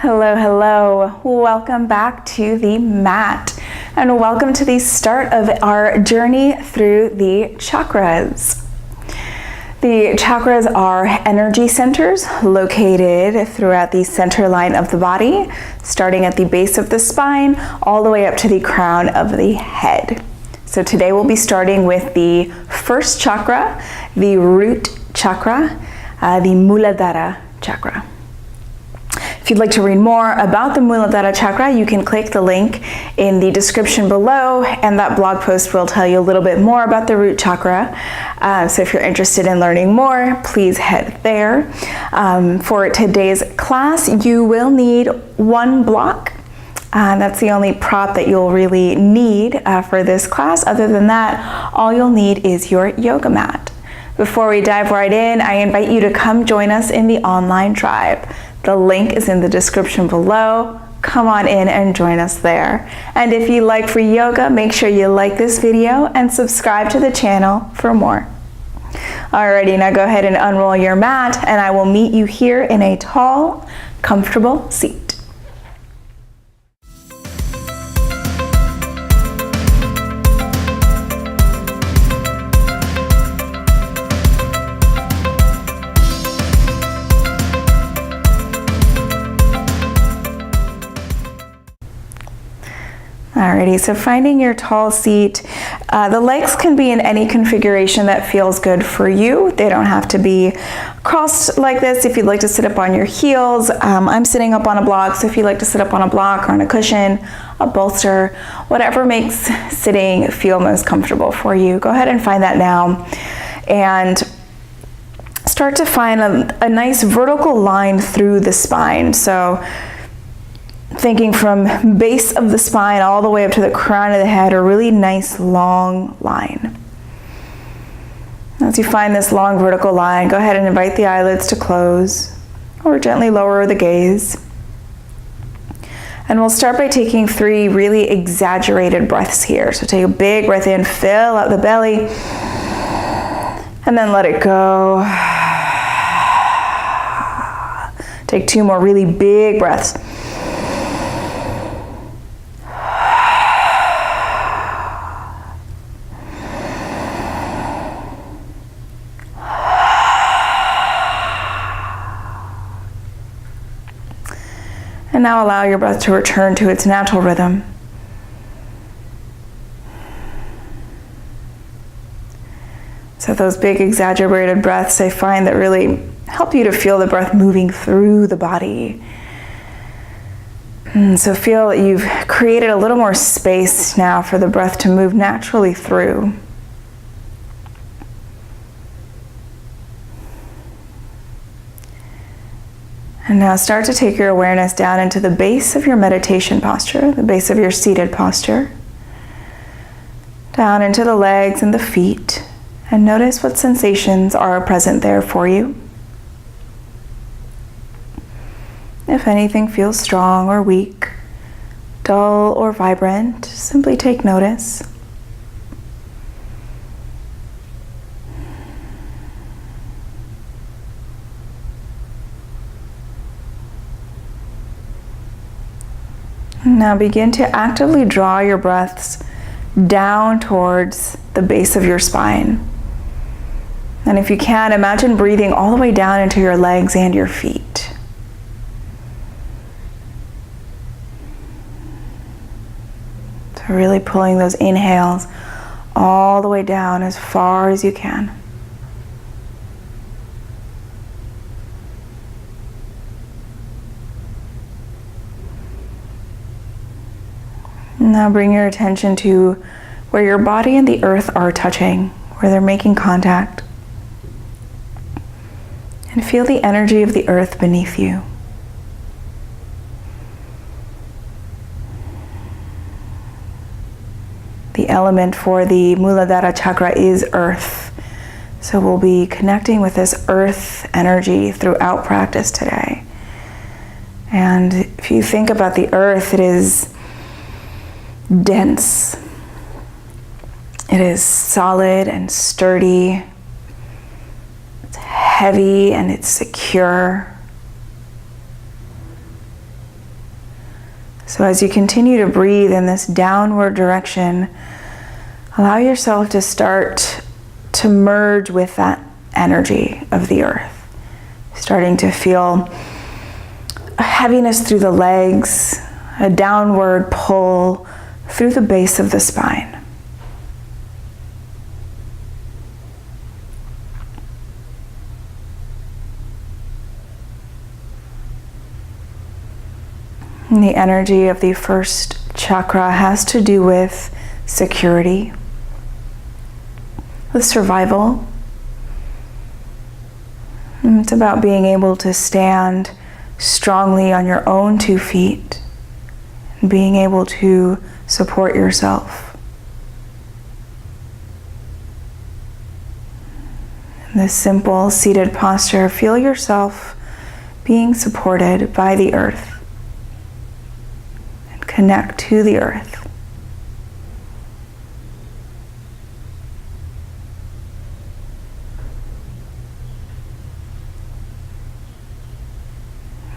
Hello, hello. Welcome back to the mat and welcome to the start of our journey through the chakras. The chakras are energy centers located throughout the center line of the body, starting at the base of the spine all the way up to the crown of the head. So today we'll be starting with the first chakra, the root chakra, the muladhara chakra. If you'd like to read more about the muladhara chakra, you can click the link in the description below, and that blog post will tell you a little bit more about the root chakra. So if you're interested in learning more, please head there. For today's class, you will need one block. That's the only prop that you'll really need for this class. Other than that, all you'll need is your yoga mat. Before we dive right in, I invite you to come join us in the online tribe. The link is in the description below. Come on in and join us there. And if you like free yoga, make sure you like this video and subscribe to the channel for more. Alrighty, now go ahead and unroll your mat, and I will meet you here in a tall, comfortable seat. Alrighty, so finding your tall seat. The legs can be in any configuration that feels good for you. They don't have to be crossed like this. If you'd like to sit up on your heels, I'm sitting up on a block, so if you'd like to sit up on a block or on a cushion, a bolster, whatever makes sitting feel most comfortable for you, go ahead and find that now. And start to find a nice vertical line through the spine. So thinking from base of the spine all the way up to the crown of the head, a really nice long line. As you find this long vertical line, go ahead and invite the eyelids to close or gently lower the gaze. And we'll start by taking 3 really exaggerated breaths here. So take a big breath in, fill out the belly, and then let it go. Take 2 more really big breaths. And now allow your breath to return to its natural rhythm. So those big exaggerated breaths, I find that really help you to feel the breath moving through the body. So feel that you've created a little more space now for the breath to move naturally through. And now start to take your awareness down into the base of your meditation posture, the base of your seated posture, down into the legs and the feet, and notice what sensations are present there for you. If anything feels strong or weak, dull or vibrant, simply take notice. Now begin to actively draw your breaths down towards the base of your spine. And if you can, imagine breathing all the way down into your legs and your feet. So really pulling those inhales all the way down as far as you can. Now bring your attention to where your body and the earth are touching, where they're making contact. And feel the energy of the earth beneath you. The element for the muladhara chakra is earth. So we'll be connecting with this earth energy throughout practice today. And if you think about the earth, it is dense. It is solid and sturdy. It's heavy and it's secure. So as you continue to breathe in this downward direction, allow yourself to start to merge with that energy of the earth. Starting to feel a heaviness through the legs, a downward pull through the base of the spine. And the energy of the first chakra has to do with security, with survival. And it's about being able to stand strongly on your own 2 feet and being able to support yourself. In this simple seated posture, feel yourself being supported by the earth. Connect to the earth.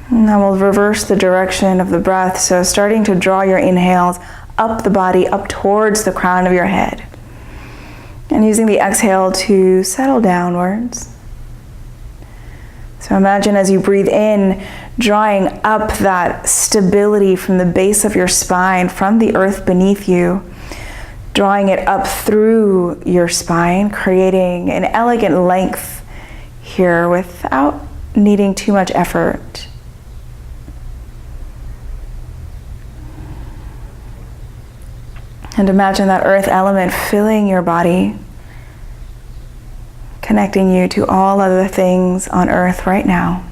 And then we'll reverse the direction of the breath, so starting to draw your inhales up the body, up towards the crown of your head. And using the exhale to settle downwards. So imagine as you breathe in, drawing up that stability from the base of your spine, from the earth beneath you, drawing it up through your spine, creating an elegant length here without needing too much effort. And imagine that earth element filling your body, connecting you to all other things on earth right now.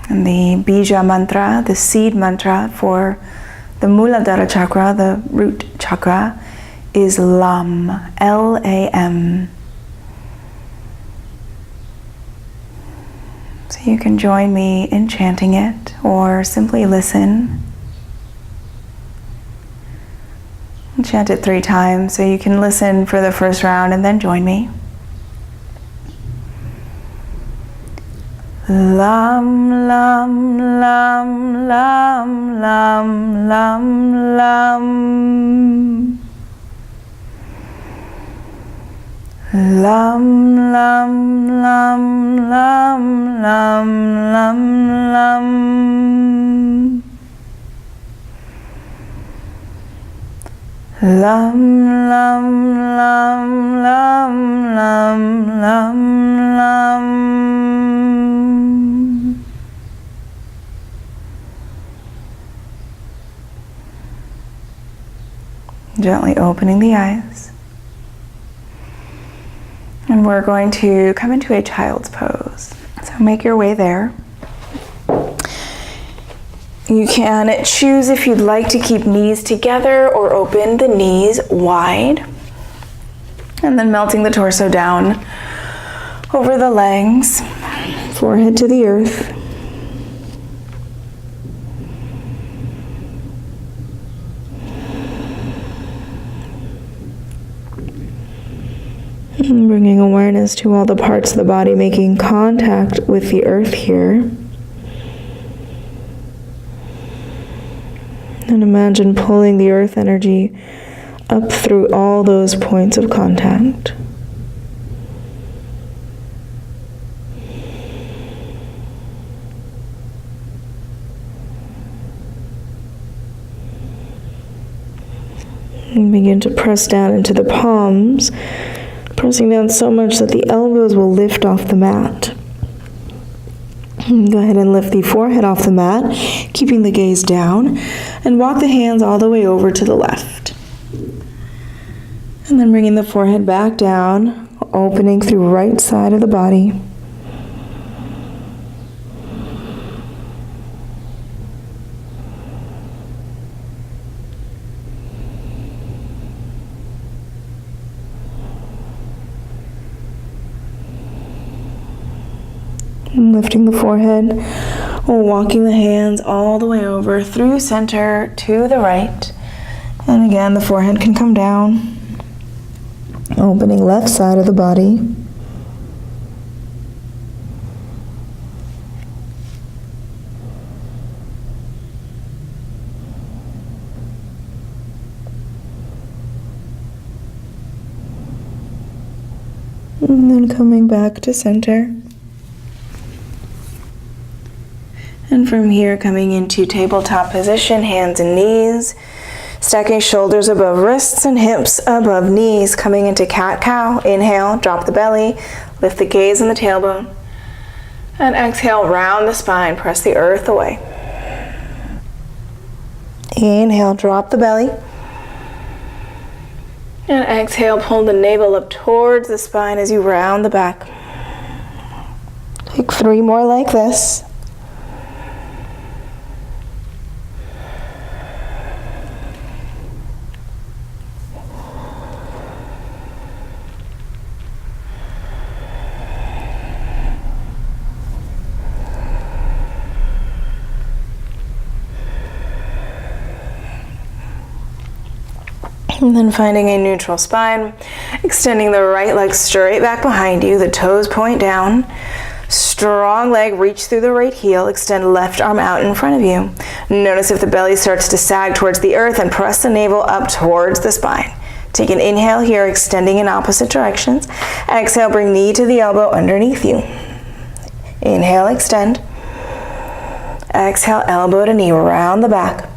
And the Bija mantra, the seed mantra for the muladhara chakra, the root chakra, is LAM, L-A-M. So you can join me in chanting it or simply listen. I'll chant it 3 times, so you can listen for the first round and then join me. Lam, lam, lam, lam, lam, lam, lam. Lam, lam, lam, lam, lam, lam, lam. Lam, lam, lam, lam, lam, lam, lam. Gently opening the eyes. And we're going to come into a child's pose. So make your way there. You can choose if you'd like to keep knees together or open the knees wide. And then melting the torso down over the legs, forehead to the earth. And bringing awareness to all the parts of the body making contact with the earth here. And imagine pulling the earth energy up through all those points of contact. And begin to press down into the palms, pressing down so much that the elbows will lift off the mat. Go ahead and lift the forehead off the mat, keeping the gaze down, and walk the hands all the way over to the left. And then bringing the forehead back down, opening through right side of the body. And lifting the forehead, walking the hands all the way over through center to the right, And again, the forehead can come down, opening left side of the body. And then coming back to center. And from here, coming into tabletop position, hands and knees. Stacking shoulders above wrists and hips above knees. Coming into cat-cow. Inhale, drop the belly. Lift the gaze and the tailbone. And exhale, round the spine. Press the earth away. Inhale, drop the belly. And exhale, pull the navel up towards the spine as you round the back. Take 3 more like this. And then finding a neutral spine, extending the right leg straight back behind you, the toes point down. Strong leg, reach through the right heel, extend left arm out in front of you. Notice if the belly starts to sag towards the earth and press the navel up towards the spine. Take an inhale here, extending in opposite directions. Exhale, bring knee to the elbow underneath you. Inhale, extend. Exhale, elbow to knee, round the back.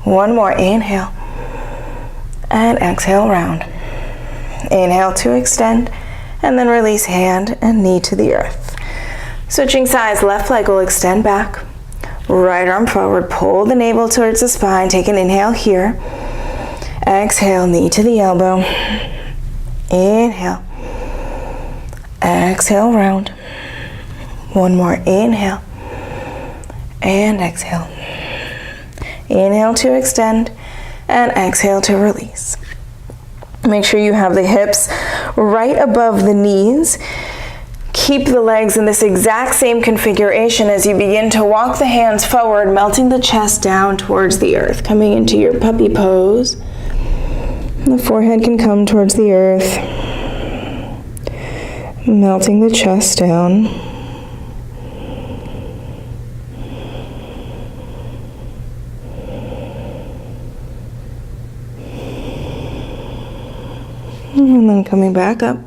One more, inhale. And exhale, round. Inhale to extend, and then release hand and knee to the earth. Switching sides, left leg will extend back. Right arm forward, pull the navel towards the spine. Take an inhale here. Exhale, knee to the elbow. Inhale. Exhale, round. One more, inhale. And exhale. Inhale to extend. And exhale to release. Make sure you have the hips right above the knees. Keep the legs in this exact same configuration as you begin to walk the hands forward, melting the chest down towards the earth, coming into your puppy pose. The forehead can come towards the earth, melting the chest down. And then coming back up,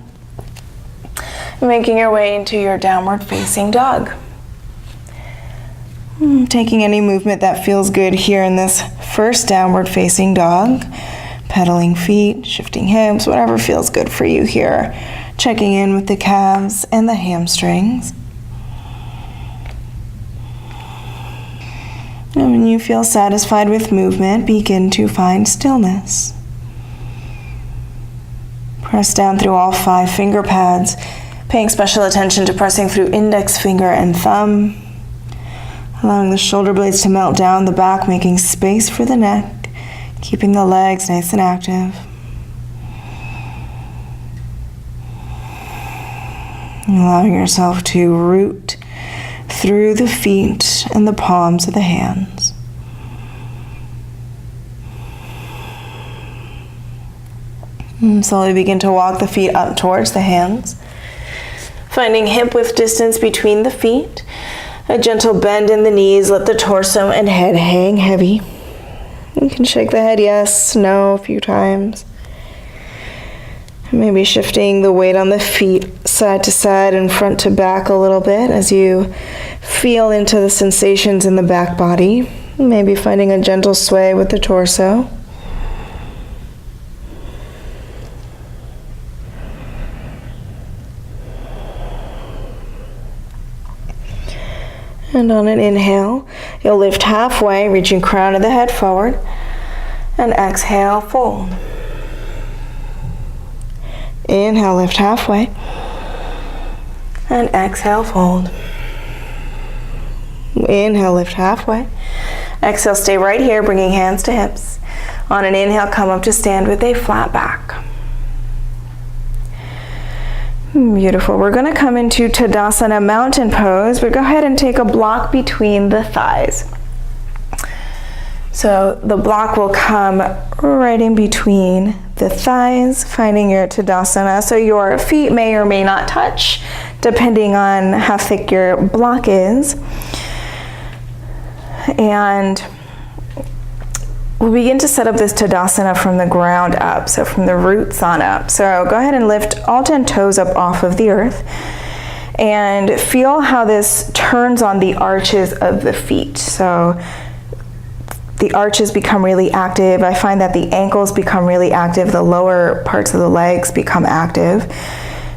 making your way into your downward facing dog. Taking any movement that feels good here in this first downward facing dog. Pedaling feet, shifting hips, whatever feels good for you here. Checking in with the calves and the hamstrings. And when you feel satisfied with movement, begin to find stillness. Press down through all 5 finger pads, paying special attention to pressing through index finger and thumb, allowing the shoulder blades to melt down the back, making space for the neck, keeping the legs nice and active. Allowing yourself to root through the feet and the palms of the hands. And slowly begin to walk the feet up towards the hands, finding hip width distance between the feet, a gentle bend in the knees, let the torso and head hang heavy. You can shake the head yes, no a few times. Maybe shifting the weight on the feet side to side and front to back a little bit as you feel into the sensations in the back body. Maybe finding a gentle sway with the torso. And on an inhale, you'll lift halfway, reaching crown of the head forward. And exhale, fold. Inhale, lift halfway. And exhale, fold. Inhale, lift halfway. Exhale, stay right here, bringing hands to hips. On an inhale, come up to stand with a flat back. Beautiful. We're going to come into Tadasana mountain pose, but go ahead and take a block between the thighs. So the block will come right in between the thighs, finding your Tadasana. So your feet may or may not touch, depending on how thick your block is. And we'll begin to set up this Tadasana from the ground up, so from the roots on up. So go ahead and lift all 10 toes up off of the earth and feel how this turns on the arches of the feet. So the arches become really active. I find that the ankles become really active. The lower parts of the legs become active.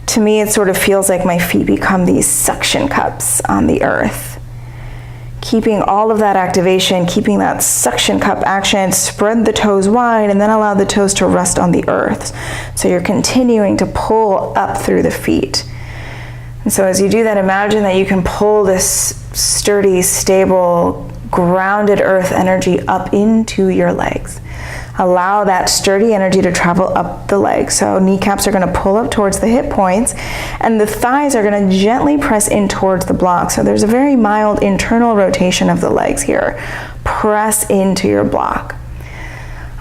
To me, it sort of feels like my feet become these suction cups on the earth. Keeping all of that activation, keeping that suction cup action, spread the toes wide and then allow the toes to rest on the earth. So you're continuing to pull up through the feet. And so as you do that, imagine that you can pull this sturdy, stable, grounded earth energy up into your legs. Allow that sturdy energy to travel up the legs. So kneecaps are going to pull up towards the hip points and the thighs are going to gently press in towards the block. So there's a very mild internal rotation of the legs here. Press into your block.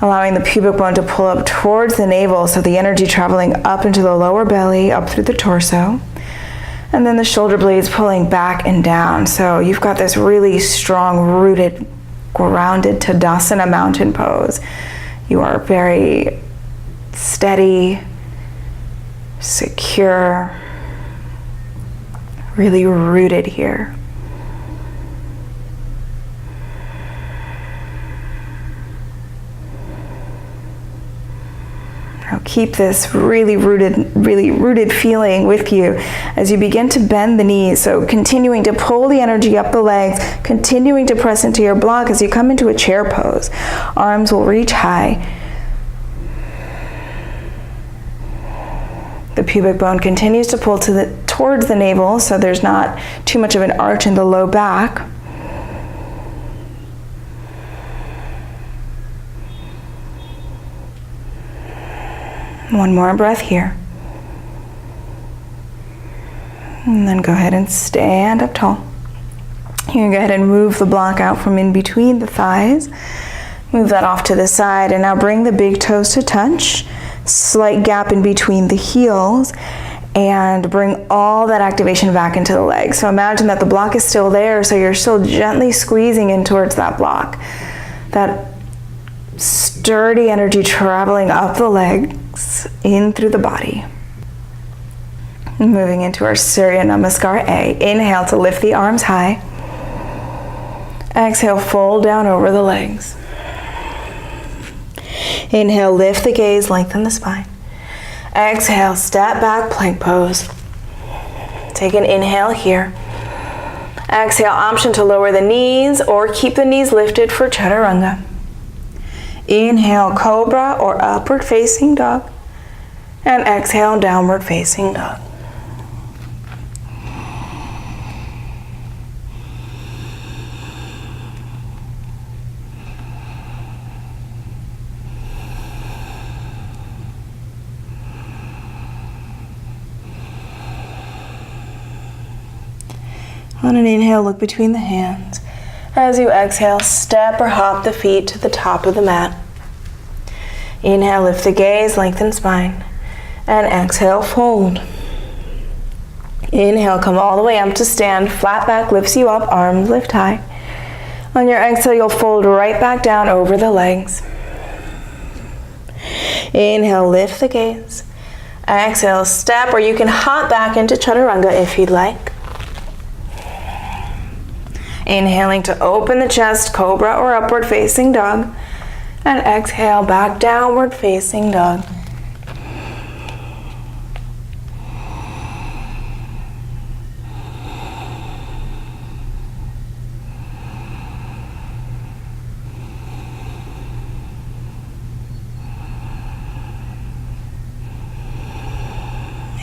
Allowing the pubic bone to pull up towards the navel, so the energy traveling up into the lower belly, up through the torso. And then the shoulder blades pulling back and down. So you've got this really strong, rooted, grounded Tadasana mountain pose. You are very steady, secure, really rooted here. Now keep this really rooted feeling with you as you begin to bend the knees. So continuing to pull the energy up the legs, continuing to press into your block as you come into a chair pose. Arms will reach high. The pubic bone continues to pull towards the navel, so there's not too much of an arch in the low back. One more breath here. And then go ahead and stand up tall. You can go ahead and move the block out from in between the thighs. Move that off to the side and now bring the big toes to touch. Slight gap in between the heels and bring all that activation back into the legs. So imagine that the block is still there, so you're still gently squeezing in towards that block. That sturdy energy traveling up the legs, in through the body. Moving into our Surya Namaskar A. Inhale to lift the arms high. Exhale, fold down over the legs. Inhale, lift the gaze, lengthen the spine. Exhale, step back, plank pose. Take an inhale here. Exhale, option to lower the knees or keep the knees lifted for Chaturanga. Inhale, cobra or upward facing dog. And exhale, downward facing dog. On an inhale, look between the hands. As you exhale, step or hop the feet to the top of the mat. Inhale, lift the gaze, lengthen spine. And exhale, fold. Inhale, come all the way up to stand. Flat back lifts you up, arms lift high. On your exhale, you'll fold right back down over the legs. Inhale, lift the gaze. Exhale, step, or you can hop back into Chaturanga if you'd like. Inhaling to open the chest, cobra or upward facing dog. And exhale, back downward facing dog.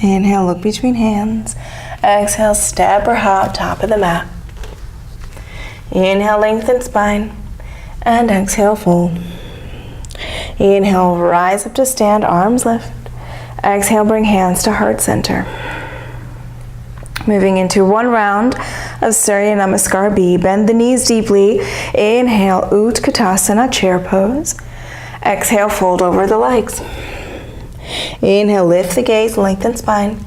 Inhale, look between hands. Exhale, step or hop, top of the mat. Inhale, lengthen spine, and exhale, fold. Inhale, rise up to stand, arms lift. Exhale, bring hands to heart center. Moving into one round of Surya Namaskar B. Bend the knees deeply. Inhale, Utkatasana, chair pose. Exhale, fold over the legs. Inhale, lift the gaze, lengthen spine.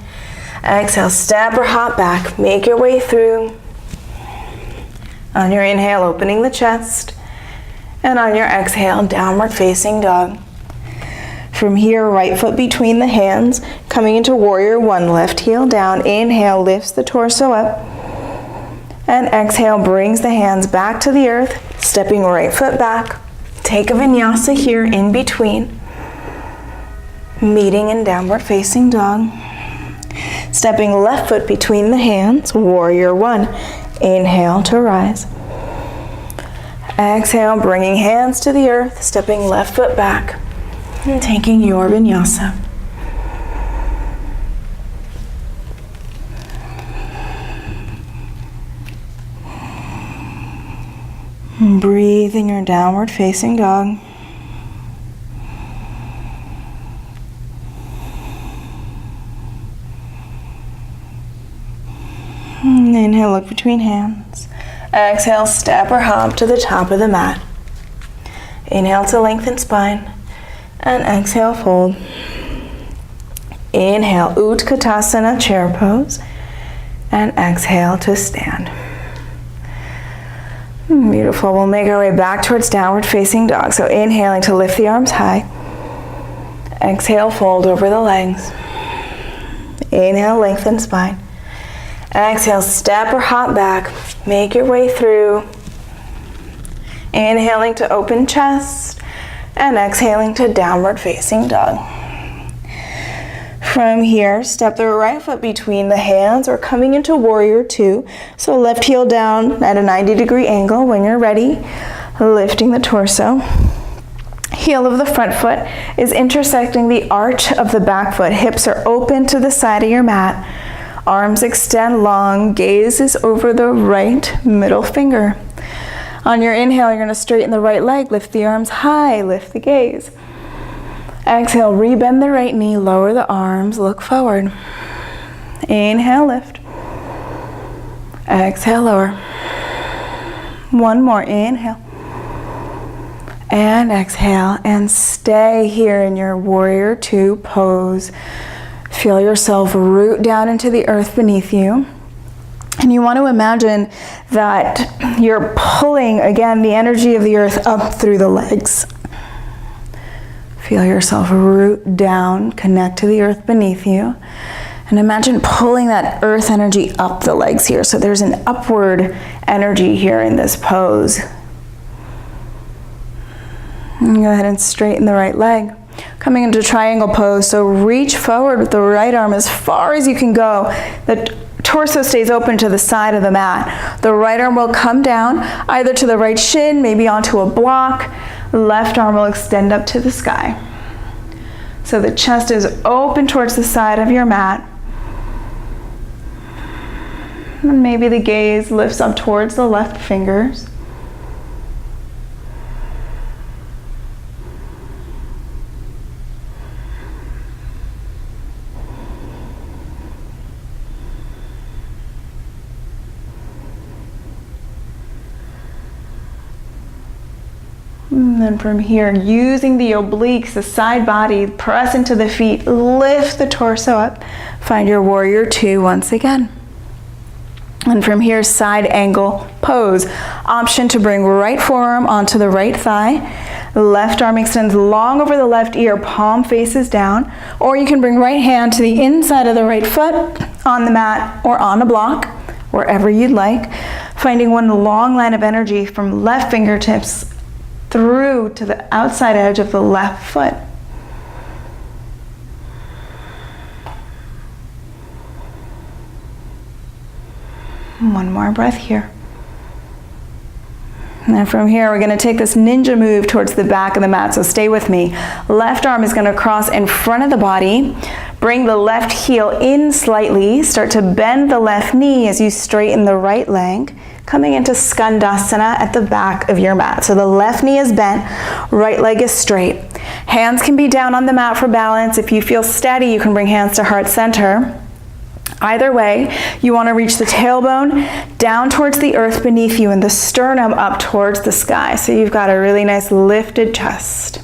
Exhale, step or hop back. Make your way through. On your inhale, opening the chest. And on your exhale, downward facing dog. From here, right foot between the hands, coming into warrior one, left heel down. Inhale, lifts the torso up. And exhale, brings the hands back to the earth, stepping right foot back. Take a vinyasa here in between. Meeting in downward facing dog. Stepping left foot between the hands, warrior one. Inhale to rise. Exhale, bringing hands to the earth, stepping left foot back. And taking your vinyasa. And breathe in your downward facing dog. And inhale, look between hands. Exhale, step or hop to the top of the mat. Inhale to lengthen spine. And exhale, fold. Inhale, Utkatasana, chair pose. And exhale to stand. Beautiful. We'll make our way back towards downward facing dog. So inhaling to lift the arms high. Exhale, fold over the legs. Inhale, lengthen spine. Exhale, step or hop back. Make your way through. Inhaling to open chest. And exhaling to downward facing dog. From here, step the right foot between the hands or coming into warrior two. So left heel down at a 90-degree angle when you're ready. Lifting the torso. Heel of the front foot is intersecting the arch of the back foot. Hips are open to the side of your mat. Arms extend long. Gaze is over the right middle finger. On your inhale, you're going to straighten the right leg, lift the arms high, lift the gaze. Exhale, rebend the right knee, lower the arms, look forward. Inhale, lift. Exhale, lower. One more, inhale. And exhale, and stay here in your warrior two pose. Feel yourself root down into the earth beneath you. And you want to imagine that you're pulling, again, the energy of the earth up through the legs. Feel yourself root down, connect to the earth beneath you. And imagine pulling that earth energy up the legs here. So there's an upward energy here in this pose. And go ahead and straighten the right leg. Coming into triangle pose, so reach forward with the right arm as far as you can go. The torso stays open to the side of the mat. The right arm will come down, either to the right shin, maybe onto a block. Left arm will extend up to the sky. So the chest is open towards the side of your mat. And maybe the gaze lifts up towards the left fingers. And then from here, using the obliques, the side body, press into the feet, lift the torso up. Find your warrior two once again. And from here, side angle pose. Option to bring right forearm onto the right thigh. Left arm extends long over the left ear, palm faces down. Or you can bring right hand to the inside of the right foot, on the mat or on a block, wherever you'd like. Finding one long line of energy from left fingertips through to the outside edge of the left foot. One more breath here. And then from here, we're going to take this ninja move towards the back of the mat, so stay with me. Left arm is going to cross in front of the body. Bring the left heel in slightly. Start to bend the left knee as you straighten the right leg. Coming into Skandasana at the back of your mat. So the left knee is bent, right leg is straight. Hands can be down on the mat for balance. If you feel steady, you can bring hands to heart center. Either way, you want to reach the tailbone down towards the earth beneath you and the sternum up towards the sky. So you've got a really nice lifted chest.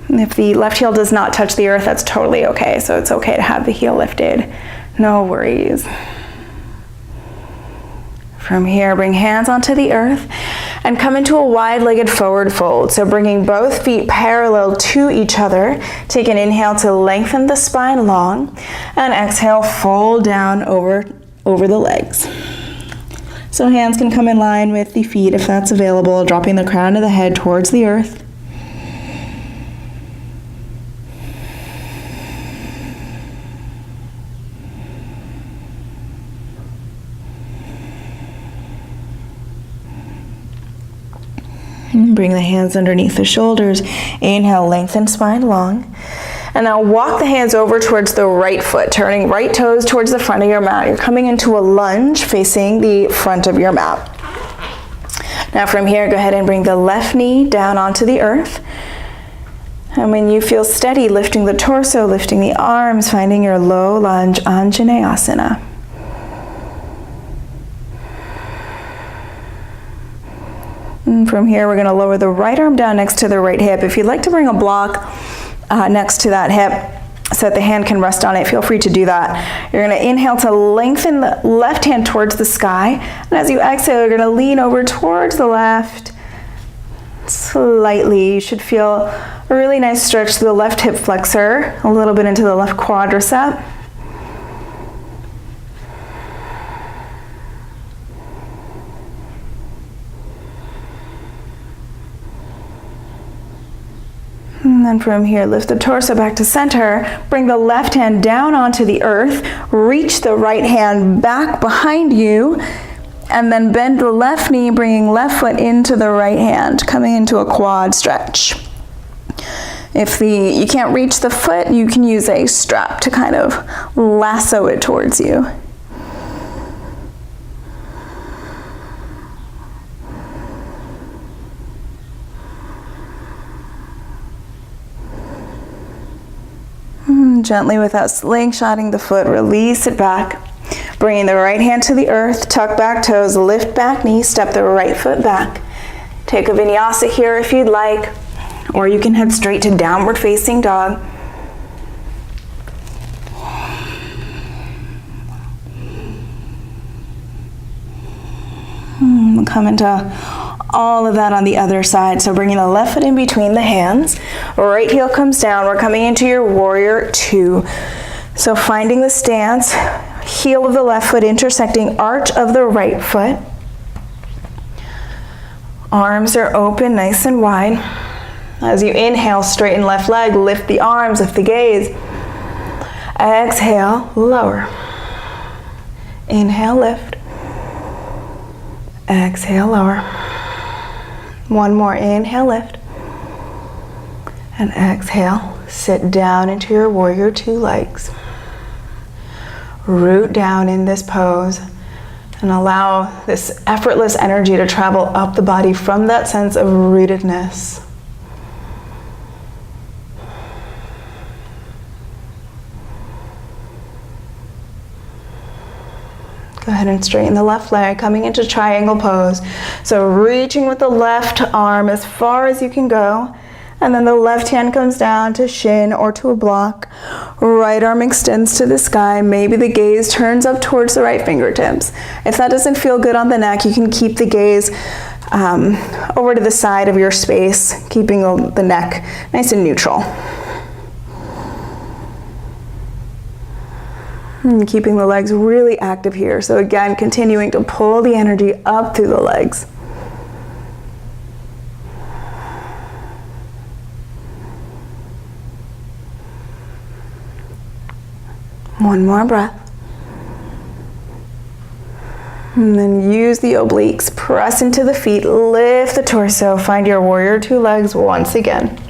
And if the left heel does not touch the earth, that's totally okay. So it's okay to have the heel lifted. No worries. From here, bring hands onto the earth and come into a wide-legged forward fold. So bringing both feet parallel to each other. Take an inhale to lengthen the spine long, and exhale, fold down over the legs. So hands can come in line with the feet if that's available, dropping the crown of the head towards the earth. Bring the hands underneath the shoulders. Inhale, lengthen spine long. And now walk the hands over towards the right foot, turning right toes towards the front of your mat. You're coming into a lunge facing the front of your mat. Now from here, go ahead and bring the left knee down onto the earth. And when you feel steady, lifting the torso, lifting the arms, finding your low lunge Anjaneyasana. And from here, we're going to lower the right arm down next to the right hip. If you'd like to bring a block next to that hip so that the hand can rest on it, feel free to do that. You're going to inhale to lengthen the left hand towards the sky. And as you exhale, you're going to lean over towards the left slightly. You should feel a really nice stretch to the left hip flexor, a little bit into the left quadricep. And then from here, lift the torso back to center. Bring the left hand down onto the earth. Reach the right hand back behind you. And then bend the left knee, bringing left foot into the right hand, coming into a quad stretch. If you can't reach the foot, you can use a strap to kind of lasso it towards you. Gently, without slingshotting the foot, release it back. Bringing the right hand to the earth, tuck back toes, lift back knee, step the right foot back. Take a vinyasa here if you'd like, or you can head straight to downward facing dog. We'll come into all of that on the other side. So bringing the left foot in between the hands, right heel comes down. We're coming into your warrior two. So finding the stance, heel of the left foot intersecting arch of the right foot. Arms are open, nice and wide. As you inhale, straighten left leg, lift the arms, lift the gaze. Exhale, lower. Inhale, lift. Exhale, lower. One more, inhale, lift. And exhale, sit down into your warrior two legs. Root down in this pose and allow this effortless energy to travel up the body from that sense of rootedness. Go ahead and straighten the left leg, coming into triangle pose. So reaching with the left arm as far as you can go. And then the left hand comes down to shin or to a block. Right arm extends to the sky. Maybe the gaze turns up towards the right fingertips. If that doesn't feel good on the neck, you can keep the gaze over to the side of your space, keeping the neck nice and neutral. And keeping the legs really active here. So again, continuing to pull the energy up through the legs. One more breath. And then use the obliques, press into the feet, lift the torso, find your warrior two legs once again.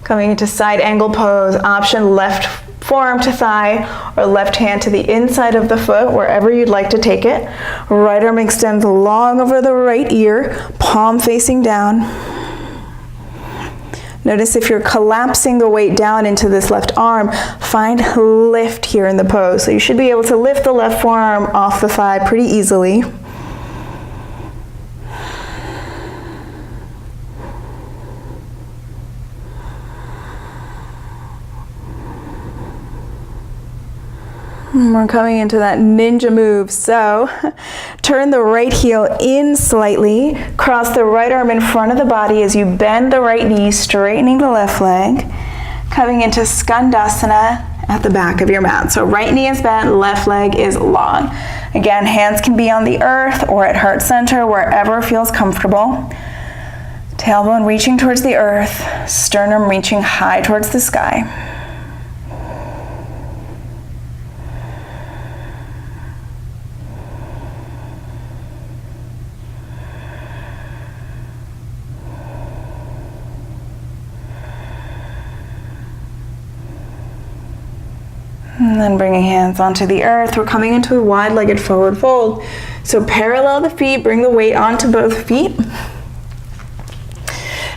Coming into side angle pose, option left forearm to thigh or left hand to the inside of the foot, wherever you'd like to take it. Right arm extends long over the right ear, palm facing down. Notice if you're collapsing the weight down into this left arm, find lift here in the pose. So you should be able to lift the left forearm off the thigh pretty easily. We're coming into that ninja move. So turn the right heel in slightly, cross the right arm in front of the body as you bend the right knee, straightening the left leg, coming into Skandasana at the back of your mat. So right knee is bent, left leg is long. Again, hands can be on the earth or at heart center, wherever feels comfortable. Tailbone reaching towards the earth, sternum reaching high towards the sky. And then bringing hands onto the earth, we're coming into a wide-legged forward fold. So parallel the feet, bring the weight onto both feet.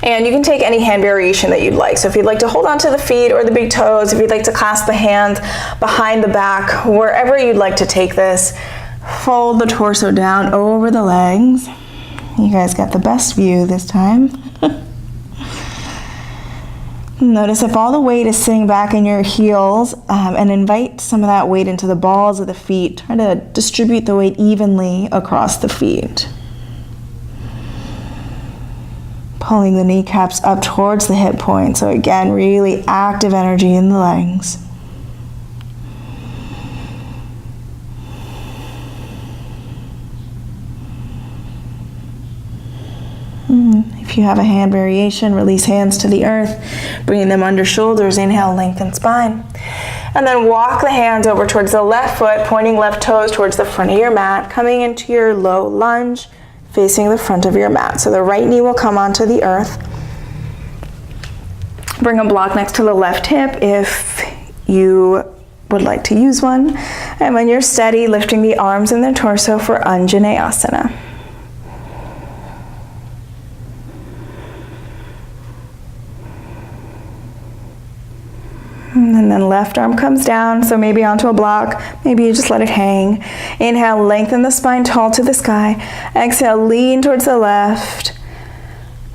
And you can take any hand variation that you'd like. So if you'd like to hold onto the feet or the big toes, if you'd like to clasp the hands behind the back, wherever you'd like to take this, fold the torso down over the legs. You guys got the best view this time. Notice if all the weight is sitting back in your heels, and invite some of that weight into the balls of the feet. Try to distribute the weight evenly across the feet. Pulling the kneecaps up towards the hip point. So again, really active energy in the legs. If you have a hand variation, release hands to the earth, bringing them under shoulders, inhale, lengthen spine. And then walk the hands over towards the left foot, pointing left toes towards the front of your mat, coming into your low lunge, facing the front of your mat. So the right knee will come onto the earth. Bring a block next to the left hip if you would like to use one. And when you're steady, lifting the arms and the torso for Anjaneyasana. And then left arm comes down, so maybe onto a block, maybe you just let it hang. Inhale, lengthen the spine tall to the sky. Exhale, lean towards the left,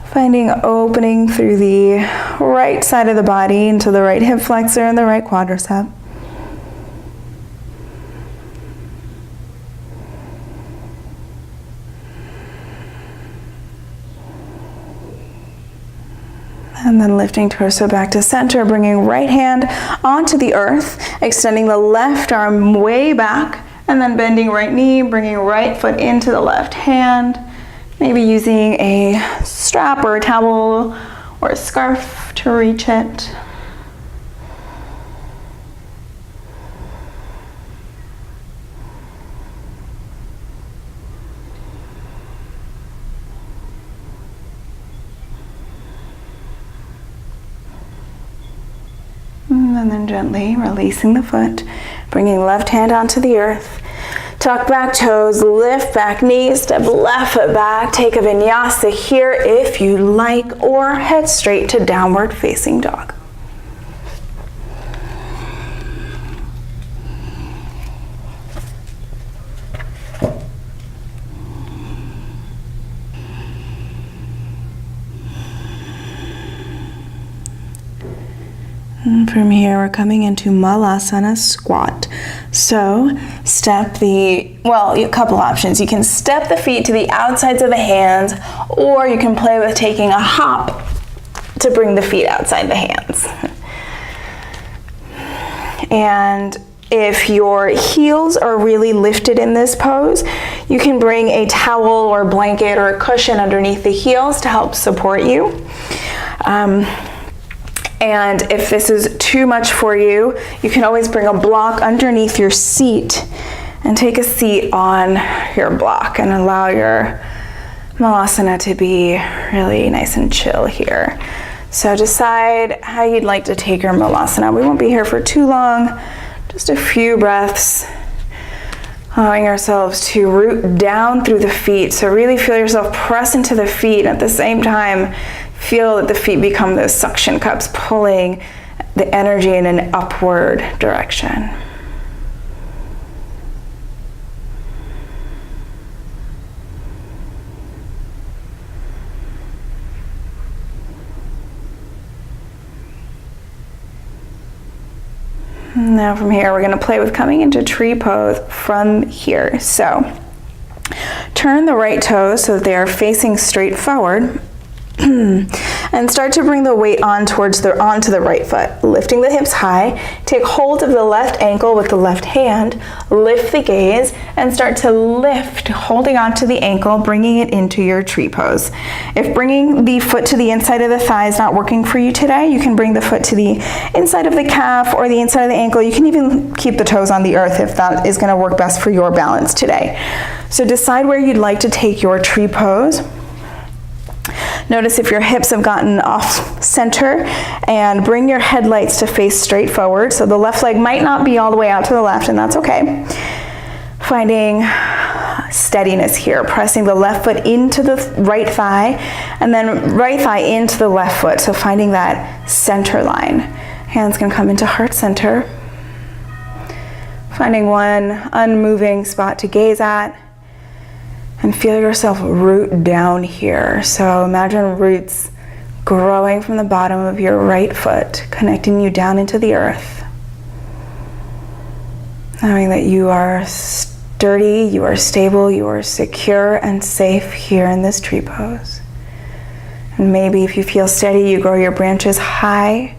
finding opening through the right side of the body into the right hip flexor and the right quadricep. And then lifting torso back to center, bringing right hand onto the earth, extending the left arm way back, and then bending right knee, bringing right foot into the left hand, maybe using a strap or a towel or a scarf to reach it. And then gently releasing the foot, bringing left hand onto the earth. Tuck back toes, lift back knees, step left foot back, take a vinyasa here if you like, or head straight to downward facing dog. And from here, we're coming into Malasana squat. So step a couple options. You can step the feet to the outsides of the hands, or you can play with taking a hop to bring the feet outside the hands. And if your heels are really lifted in this pose, you can bring a towel or blanket or a cushion underneath the heels to help support you. And if this is too much for you, you can always bring a block underneath your seat and take a seat on your block and allow your Malasana to be really nice and chill here. So decide how you'd like to take your Malasana. We won't be here for too long, just a few breaths, allowing ourselves to root down through the feet. So really feel yourself press into the feet, at the same time Feel that the feet become those suction cups, pulling the energy in an upward direction. Now from here, we're going to play with coming into tree pose from here. So turn the right toes so that they are facing straight forward. And start to bring the weight onto the right foot, lifting the hips high. Take hold of the left ankle with the left hand, lift the gaze, and start to lift, holding onto the ankle, bringing it into your tree pose. If bringing the foot to the inside of the thigh is not working for you today, you can bring the foot to the inside of the calf or the inside of the ankle. You can even keep the toes on the earth if that is going to work best for your balance today. So decide where you'd like to take your tree pose. Notice if your hips have gotten off center, and bring your headlights to face straight forward. So the left leg might not be all the way out to the left, and that's okay. Finding steadiness here, pressing the left foot into the right thigh, and then right thigh into the left foot. So finding that center line. Hands can come into heart center. Finding one unmoving spot to gaze at. And feel yourself root down here. So imagine roots growing from the bottom of your right foot, connecting you down into the earth. Knowing that you are sturdy, you are stable, you are secure and safe here in this tree pose. And maybe if you feel steady, you grow your branches high.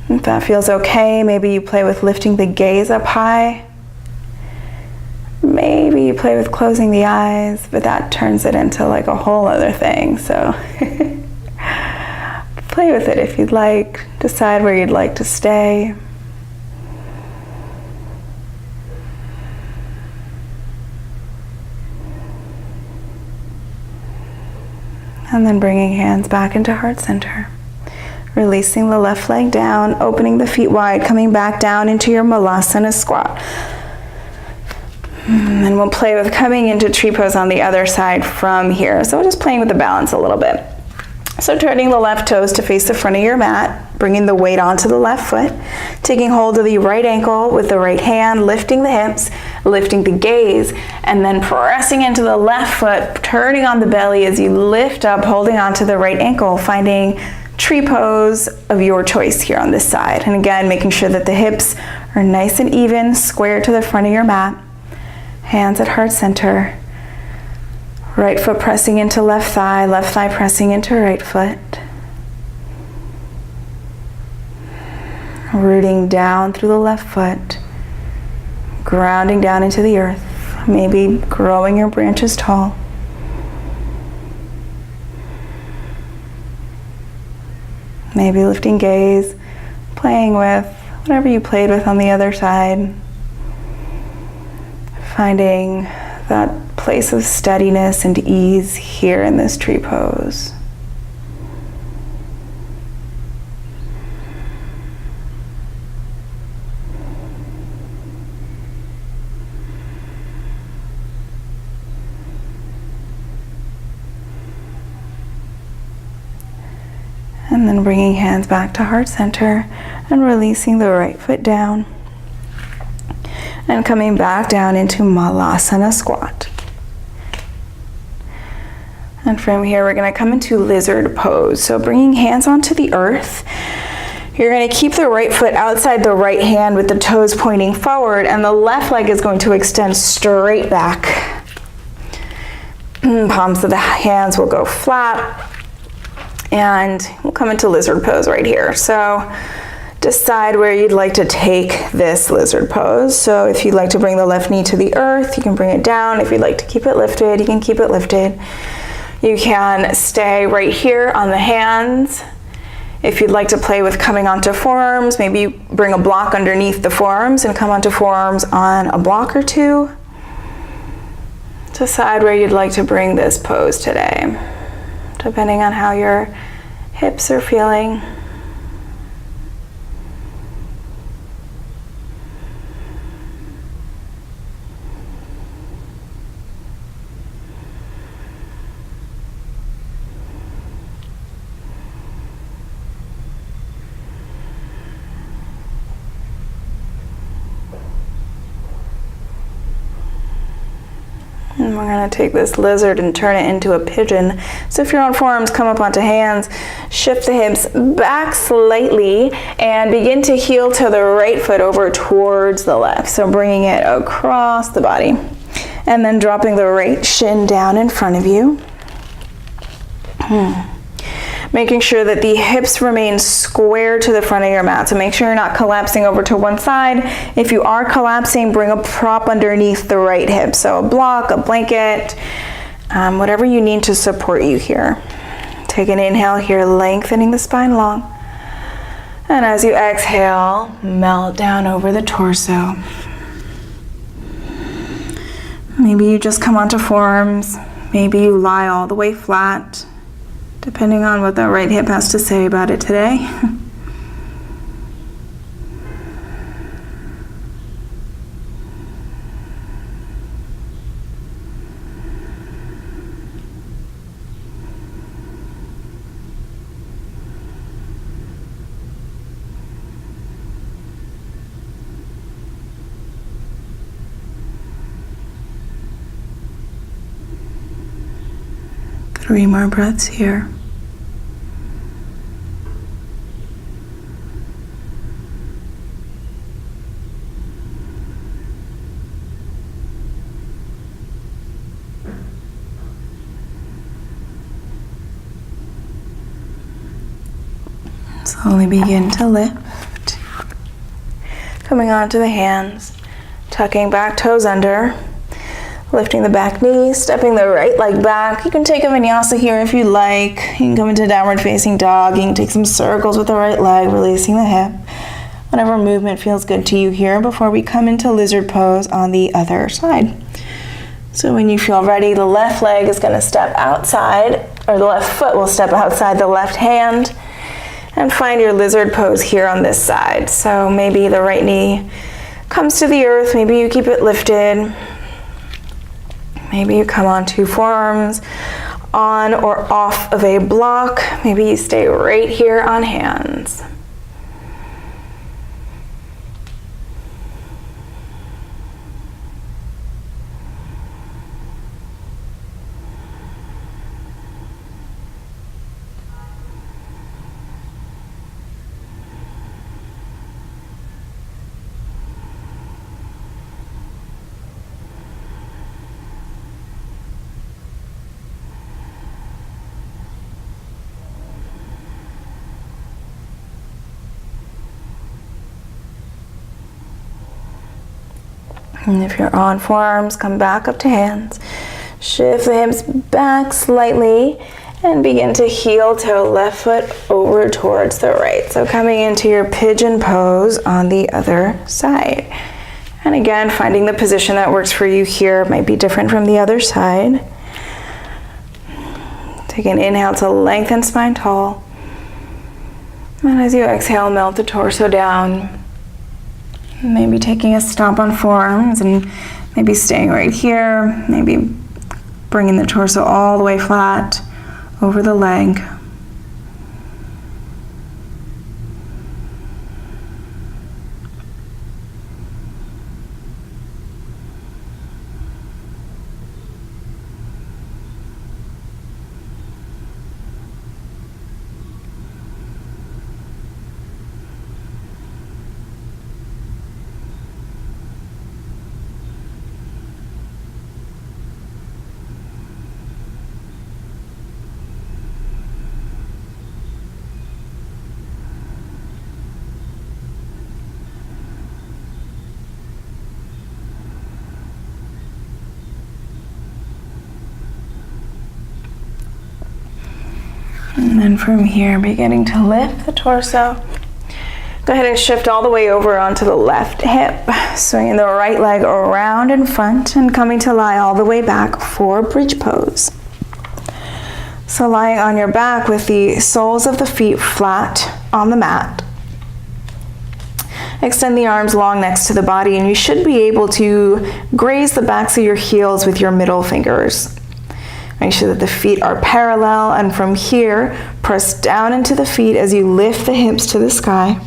If that feels okay, maybe you play with lifting the gaze up high. Maybe you play with closing the eyes, but that turns it into like a whole other thing. So play with it if you'd like. Decide where you'd like to stay. And then bringing hands back into heart center. Releasing the left leg down, opening the feet wide, coming back down into your muladhara squat. And we'll play with coming into tree pose on the other side from here. So we're just playing with the balance a little bit. So turning the left toes to face the front of your mat, bringing the weight onto the left foot, taking hold of the right ankle with the right hand, lifting the hips, lifting the gaze, and then pressing into the left foot, turning on the belly as you lift up, holding onto the right ankle, finding tree pose of your choice here on this side. And again, making sure that the hips are nice and even, square to the front of your mat. Hands at heart center. Right foot pressing into left thigh pressing into right foot. Rooting down through the left foot. Grounding down into the earth. Maybe growing your branches tall. Maybe lifting gaze, playing with whatever you played with on the other side. Finding that place of steadiness and ease here in this tree pose. And then bringing hands back to heart center and releasing the right foot down. And coming back down into muladhara squat. And from here, we're going to come into lizard pose. So bringing hands onto the earth. You're going to keep the right foot outside the right hand with the toes pointing forward, and the left leg is going to extend straight back. Palms of the hands will go flat. And we'll come into lizard pose right here. So decide where you'd like to take this lizard pose. So if you'd like to bring the left knee to the earth, you can bring it down. If you'd like to keep it lifted, you can keep it lifted. You can stay right here on the hands. If you'd like to play with coming onto forearms, maybe you bring a block underneath the forearms and come onto forearms on a block or two. Decide where you'd like to bring this pose today, depending on how your hips are feeling. And we're going to take this lizard and turn it into a pigeon. So if you're on forearms, come up onto hands, shift the hips back slightly, and begin to heel to the right foot over towards the left. So bringing it across the body. And then dropping the right shin down in front of you. Making sure that the hips remain square to the front of your mat. So make sure you're not collapsing over to one side. If you are collapsing, bring a prop underneath the right hip. So a block, a blanket, whatever you need to support you here. Take an inhale here, lengthening the spine long. And as you exhale, melt down over the torso. Maybe you just come onto forearms. Maybe you lie all the way flat, depending on what the right hip has to say about it today. Three more breaths here. Slowly begin to lift. Coming onto the hands, tucking back toes under. Lifting the back knee, stepping the right leg back. You can take a vinyasa here if you like. You can come into downward facing dog. You can take some circles with the right leg, releasing the hip. Whatever movement feels good to you here before we come into lizard pose on the other side. So when you feel ready, the left leg is going to step outside, or the left foot will step outside the left hand, and find your lizard pose here on this side. So maybe the right knee comes to the earth. Maybe you keep it lifted. Maybe you come onto forearms on or off of a block. Maybe you stay right here on hands. And if you're on forearms, come back up to hands. Shift the hips back slightly and begin to heel toe left foot over towards the right. So coming into your pigeon pose on the other side. And again, finding the position that works for you here might be different from the other side. Take an inhale to lengthen spine tall. And as you exhale, melt the torso down. Maybe taking a stomp on forearms and maybe staying right here. Maybe bringing the torso all the way flat over the leg. And then from here, beginning to lift the torso. Go ahead and shift all the way over onto the left hip, swinging the right leg around in front and coming to lie all the way back for bridge pose. So lying on your back with the soles of the feet flat on the mat. Extend the arms long next to the body, and you should be able to graze the backs of your heels with your middle fingers. Make sure that the feet are parallel, and from here, press down into the feet as you lift the hips to the sky.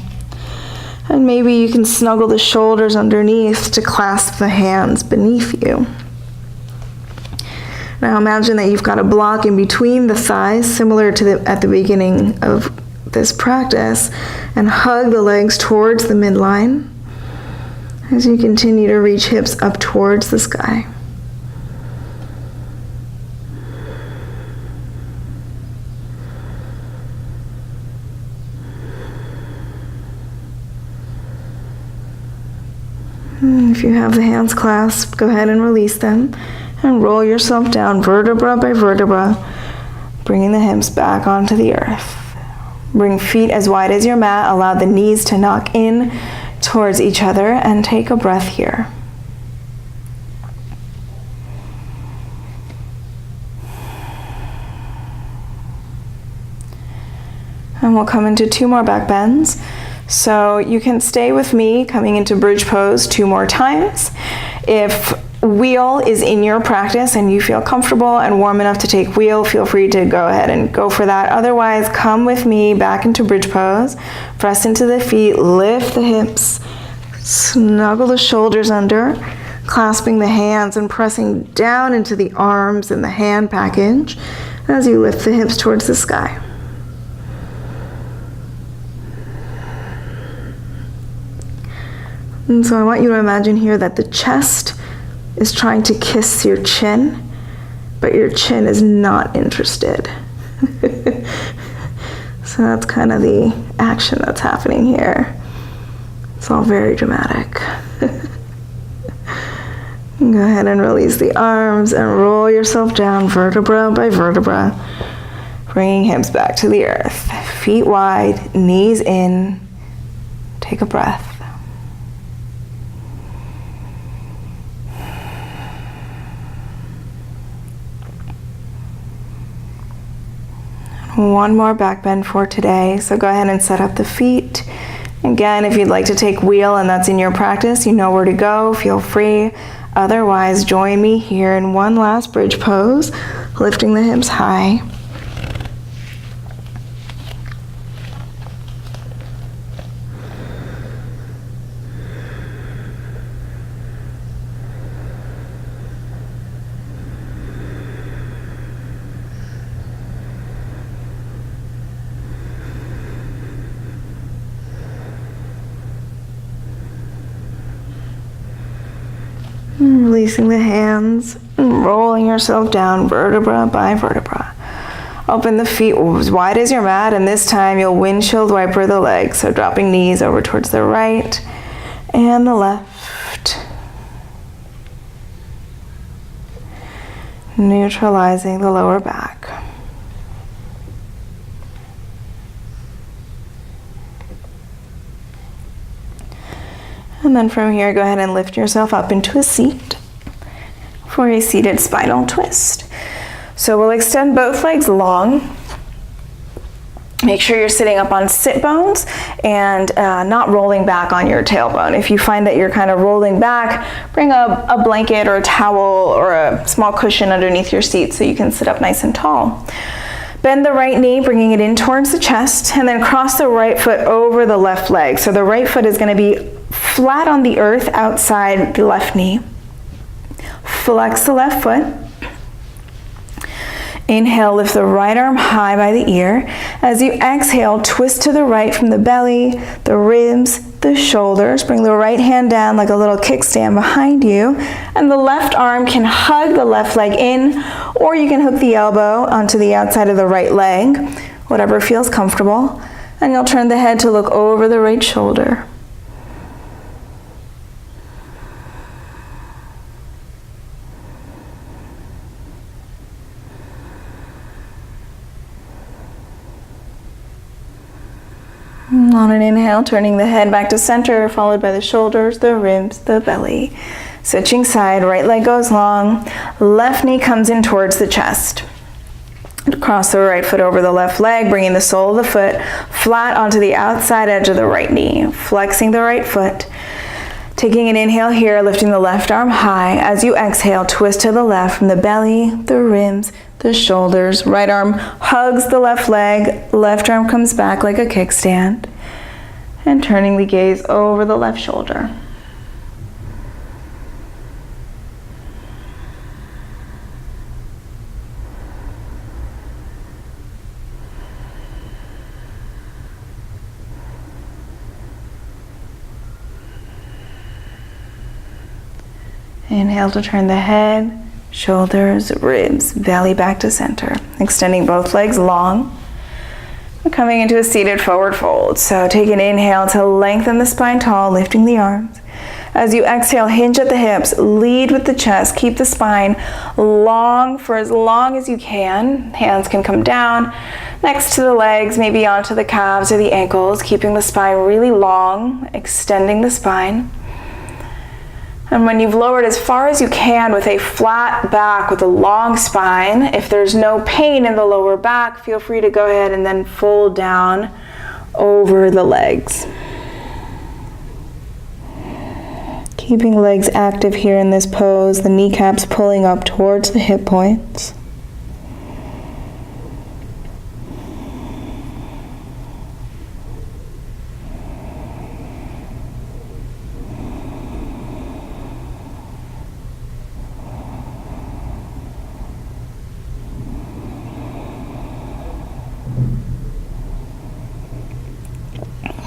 And maybe you can snuggle the shoulders underneath to clasp the hands beneath you. Now imagine that you've got a block in between the thighs, similar to at the beginning of this practice, and hug the legs towards the midline as you continue to reach hips up towards the sky. If you have the hands clasped, go ahead and release them and roll yourself down vertebra by vertebra, bringing the hips back onto the earth. Bring feet as wide as your mat, allow the knees to knock in towards each other, and take a breath here. And we'll come into 2 more back bends. So you can stay with me coming into bridge pose 2 more times. If wheel is in your practice and you feel comfortable and warm enough to take wheel, feel free to go ahead and go for that. Otherwise, come with me back into bridge pose. Press into the feet, lift the hips, snuggle the shoulders under, clasping the hands and pressing down into the arms and the hand package as you lift the hips towards the sky. And so I want you to imagine here that the chest is trying to kiss your chin, but your chin is not interested. So that's kind of the action that's happening here. It's all very dramatic. Go ahead and release the arms and roll yourself down vertebra by vertebra, bringing hips back to the earth. Feet wide, knees in. Take a breath. One more back bend for today, so go ahead and set up the feet. Again, if you'd like to take wheel and that's in your practice, you know where to go, feel free. Otherwise, join me here in one last bridge pose, lifting the hips high. Releasing the hands and rolling yourself down vertebra by vertebra. Open the feet as wide as your mat, and this time you'll windshield wiper the legs, so dropping knees over towards the right and the left. Neutralizing the lower back. And then from here, go ahead and lift yourself up into a seat for a seated spinal twist. So we'll extend both legs long. Make sure you're sitting up on sit bones and not rolling back on your tailbone. If you find that you're kind of rolling back, bring a blanket or a towel or a small cushion underneath your seat so you can sit up nice and tall. Bend the right knee, bringing it in towards the chest, and then cross the right foot over the left leg. So the right foot is going to be flat on the earth outside the left knee. Flex the left foot. Inhale, lift the right arm high by the ear. As you exhale, twist to the right from the belly, the ribs, the shoulders. Bring the right hand down like a little kickstand behind you. And the left arm can hug the left leg in, or you can hook the elbow onto the outside of the right leg, whatever feels comfortable. And you'll turn the head to look over the right shoulder. On an inhale, turning the head back to center, followed by the shoulders, the ribs, the belly. Switching side, right leg goes long, left knee comes in towards the chest. Cross the right foot over the left leg, bringing the sole of the foot flat onto the outside edge of the right knee. Flexing the right foot. Taking an inhale here, lifting the left arm high. As you exhale, twist to the left from the belly, the ribs, the shoulders. Right arm hugs the left leg, left arm comes back like a kickstand. And turning the gaze over the left shoulder. Inhale to turn the head, shoulders, ribs, belly back to center. Extending both legs long. We're coming into a seated forward fold. So take an inhale to lengthen the spine tall, lifting the arms. As you exhale, hinge at the hips, lead with the chest, keep the spine long for as long as you can. Hands can come down next to the legs, maybe onto the calves or the ankles, keeping the spine really long, extending the spine. And when you've lowered as far as you can with a flat back with a long spine, if there's no pain in the lower back, feel free to go ahead and then fold down over the legs. Keeping legs active here in this pose, the kneecaps pulling up towards the hip points.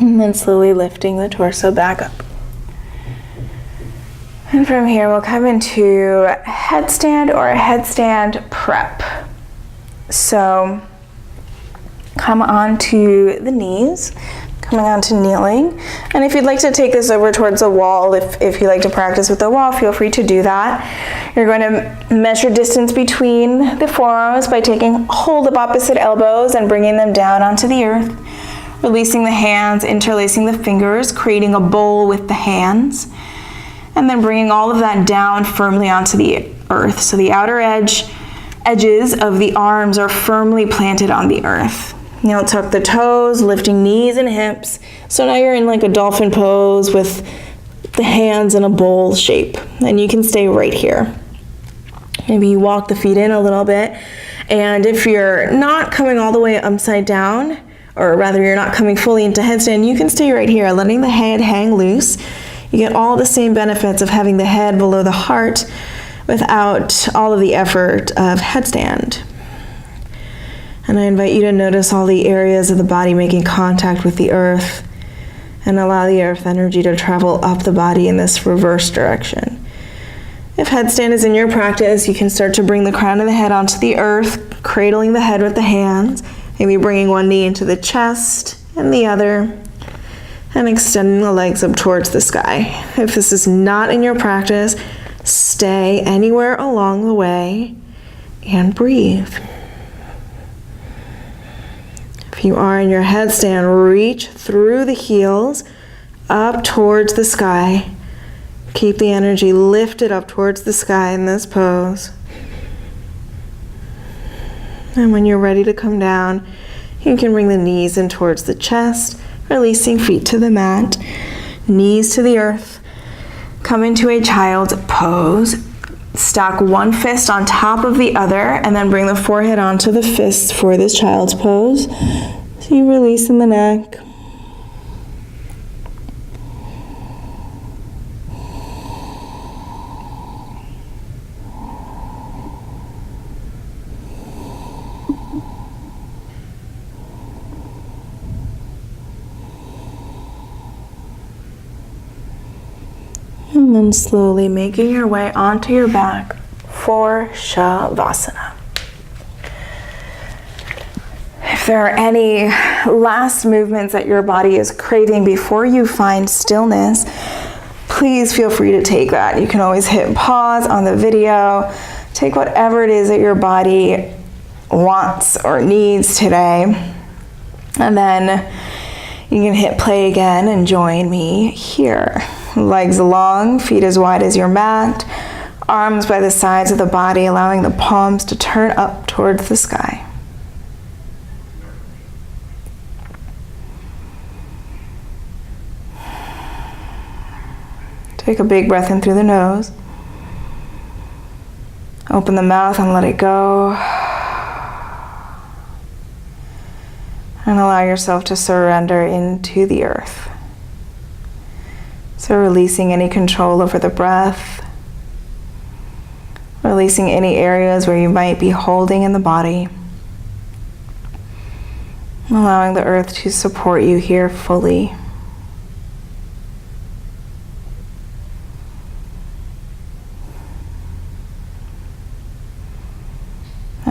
And then slowly lifting the torso back up. And from here, we'll come into headstand or a headstand prep. So come onto the knees, coming onto kneeling. And if you'd like to take this over towards the wall, if you like to practice with the wall, feel free to do that. You're going to measure distance between the forearms by taking hold of opposite elbows and bringing them down onto the earth. Releasing the hands, interlacing the fingers, creating a bowl with the hands. And then bringing all of that down firmly onto the earth. So the outer edges of the arms are firmly planted on the earth. Now tuck the toes, lifting knees and hips. So now you're in like a dolphin pose with the hands in a bowl shape. And you can stay right here. Maybe you walk the feet in a little bit. And if you're not coming all the way upside down, or rather you're not coming fully into headstand, you can stay right here, letting the head hang loose. You get all the same benefits of having the head below the heart without all of the effort of headstand. And I invite you to notice all the areas of the body making contact with the earth and allow the earth energy to travel up the body in this reverse direction. If headstand is in your practice, you can start to bring the crown of the head onto the earth, cradling the head with the hands, maybe bringing one knee into the chest and the other, and extending the legs up towards the sky. If this is not in your practice, stay anywhere along the way and breathe. If you are in your headstand, reach through the heels up towards the sky. Keep the energy lifted up towards the sky in this pose. And when you're ready to come down, you can bring the knees in towards the chest, releasing feet to the mat, knees to the earth. Come into a child's pose. Stack one fist on top of the other and then bring the forehead onto the fists for this child's pose. So you release in the neck. And then slowly making your way onto your back for Savasana. If there are any last movements that your body is craving before you find stillness, please feel free to take that. You can always hit pause on the video, take whatever it is that your body wants or needs today, and then you can hit play again and join me here. Legs long, feet as wide as your mat, arms by the sides of the body, allowing the palms to turn up towards the sky. Take a big breath in through the nose. Open the mouth and let it go. And allow yourself to surrender into the earth. So releasing any control over the breath, releasing any areas where you might be holding in the body, allowing the earth to support you here fully.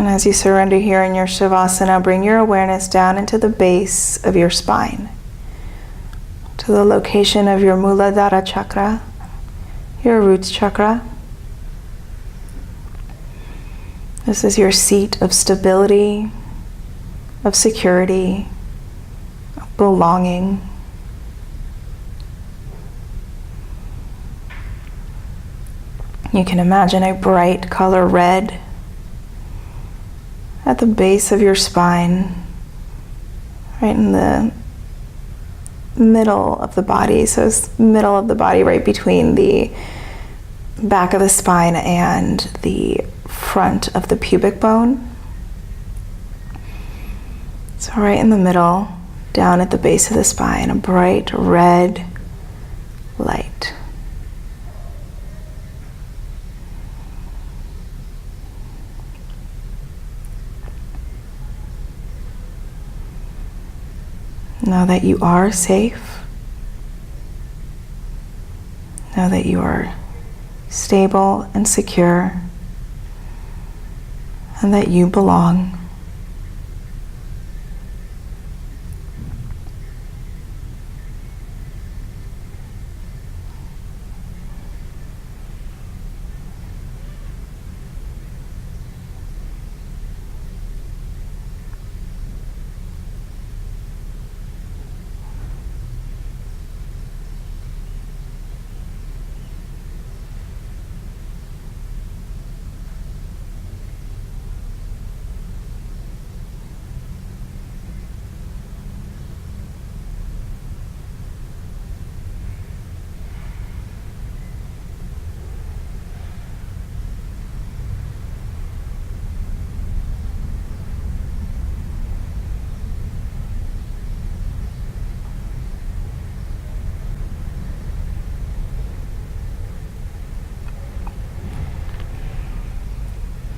And as you surrender here in your Savasana, bring your awareness down into the base of your spine, to the location of your muladhara chakra, your roots chakra. This is your seat of stability, of security, of belonging. You can imagine a bright color red at the base of your spine, right in the middle of the body. So it's middle of the body, right between the back of the spine and the front of the pubic bone. So right in the middle, down at the base of the spine, a bright red light. Know that you are safe. Know that you are stable and secure, and that you belong.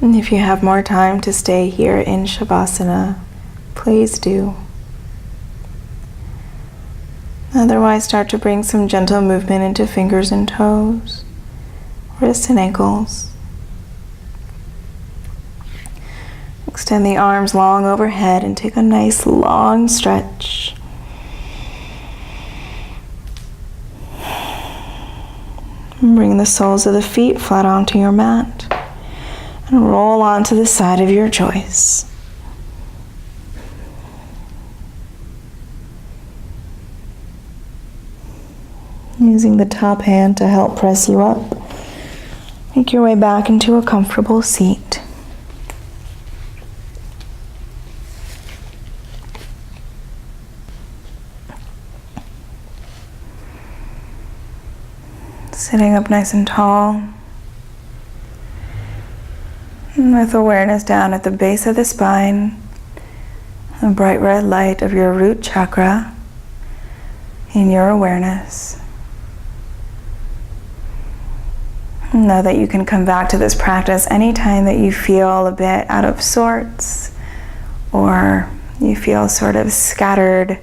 And if you have more time to stay here in Savasana, please do. Otherwise, start to bring some gentle movement into fingers and toes, wrists and ankles. Extend the arms long overhead and take a nice long stretch. And bring the soles of the feet flat onto your mat. And roll onto the side of your choice. Using the top hand to help press you up. Make your way back into a comfortable seat. Sitting up nice and tall. With awareness down at the base of the spine, the bright red light of your root chakra in your awareness. Know that you can come back to this practice anytime that you feel a bit out of sorts or you feel sort of scattered.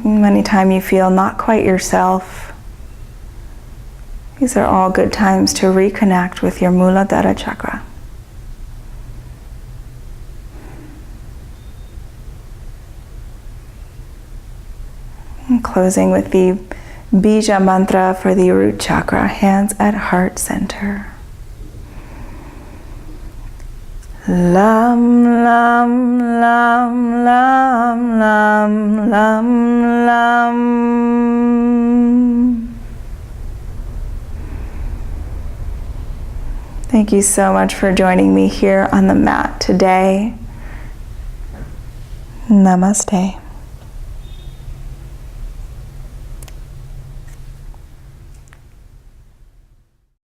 Anytime you feel not quite yourself. These are all good times to reconnect with your muladhara chakra. And closing with the Bija mantra for the root chakra, hands at heart center. Lam, lam, lam, lam, lam, lam, lam. Thank you so much for joining me here on the mat today. Namaste.